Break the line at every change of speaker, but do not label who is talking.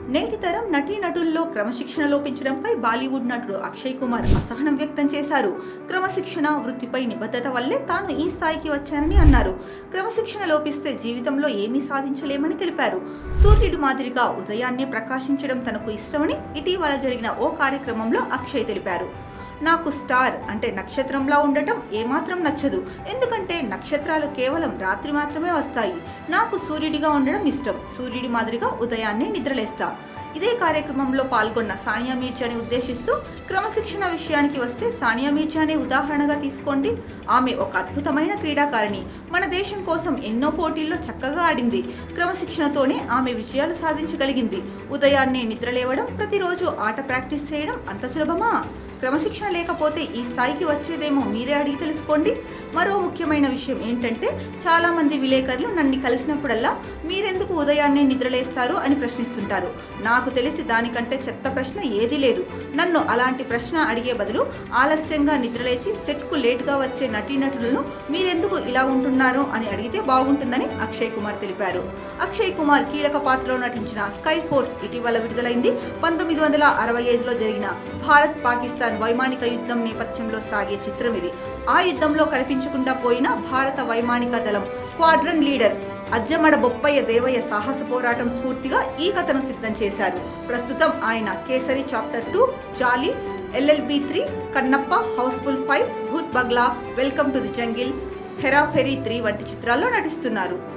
నేటి తరం నటీనటుల్లో క్రమశిక్షణ లోపించడంపై బాలీవుడ్ నటుడు అక్షయ్ కుమార్ అసహనం వ్యక్తం చేశారు. క్రమశిక్షణ, వృత్తిపై నిబద్ధత వల్లే తాను ఈ స్థాయికి వచ్చానని అన్నారు. క్రమశిక్షణ లోపిస్తే జీవితంలో ఏమీ సాధించలేమని తెలిపారు. సూర్యుడి మాదిరిగా ఉదయాన్నే ప్రకాశించడం తనకు ఇష్టమని ఇటీవల జరిగిన ఓ కార్యక్రమంలో అక్షయ్ తెలిపారు. నాకు స్టార్ అంటే నక్షత్రంలా ఉండటం ఏమాత్రం నచ్చదు. ఎందుకంటే నక్షత్రాలు కేవలం రాత్రి మాత్రమే వస్తాయి. నాకు సూర్యుడిగా ఉండడం ఇష్టం. సూర్యుడి మాదిరిగా ఉదయాన్నే నిద్రలేస్తా. ఇదే కార్యక్రమంలో పాల్గొన్న సానియా మీర్జాని ఉద్దేశిస్తూ క్రమశిక్షణ విషయానికి వస్తే సానియా మీర్జానే ఉదాహరణగా తీసుకోండి. ఆమె ఒక అద్భుతమైన క్రీడాకారిణి. మన దేశం కోసం ఎన్నో పోటీల్లో చక్కగా ఆడింది. క్రమశిక్షణతోనే ఆమె విజయాలు సాధించగలిగింది. ఉదయాన్నే నిద్రలేవడం, ప్రతిరోజు ఆట ప్రాక్టీస్ చేయడం అంత సులభమా? క్రమశిక్షణ లేకపోతే ఈ స్థాయికి వచ్చేదేమో మీరే అడిగి తెలుసుకోండి. మరో ముఖ్యమైన విషయం ఏంటంటే, చాలామంది విలేకరులు నన్ను కలిసినప్పుడల్లా మీరెందుకు ఉదయాన్నే నిద్రలేస్తారు అని ప్రశ్నిస్తుంటారు. నాకు తెలిసి దానికంటే చెత్త ప్రశ్న ఏదీ లేదు. నన్ను అలాంటి ప్రశ్న అడిగే బదులు ఆలస్యంగా నిద్రలేచి సెట్కు లేటుగా వచ్చే నటీనటులను మీరెందుకు ఇలా ఉంటున్నారు అని అడిగితే బాగుంటుందని అక్షయ్ కుమార్ తెలిపారు. అక్షయ్ కుమార్ కీలక పాత్రలో నటించిన స్కై ఫోర్స్ ఇటీవల విడుదలైంది. 1965లో జరిగిన భారత్-పాకిస్తాన్ వైమానిక యుద్ధం నేపథ్యంలో సాగే చిత్రం ఇది. ఆ యుద్ధంలో కనిపించకుండా పోయిన భారత వైమానిక దళం స్క్వాడ్రన్ లీడర్ అజ్జమడ బొప్పయ్య దేవయ్య సాహస పోరాటం స్ఫూర్తిగా ఈ కథను సిద్ధం చేశారు. ప్రస్తుతం ఆయన Kesari Chapter 2, Jolly, LLB 3, Kannappa, Housefull 5, Bhooth Bangla, Welcome to the Jungle, Hera Pheri 3 వంటి చిత్రాల్లో నటిస్తున్నారు.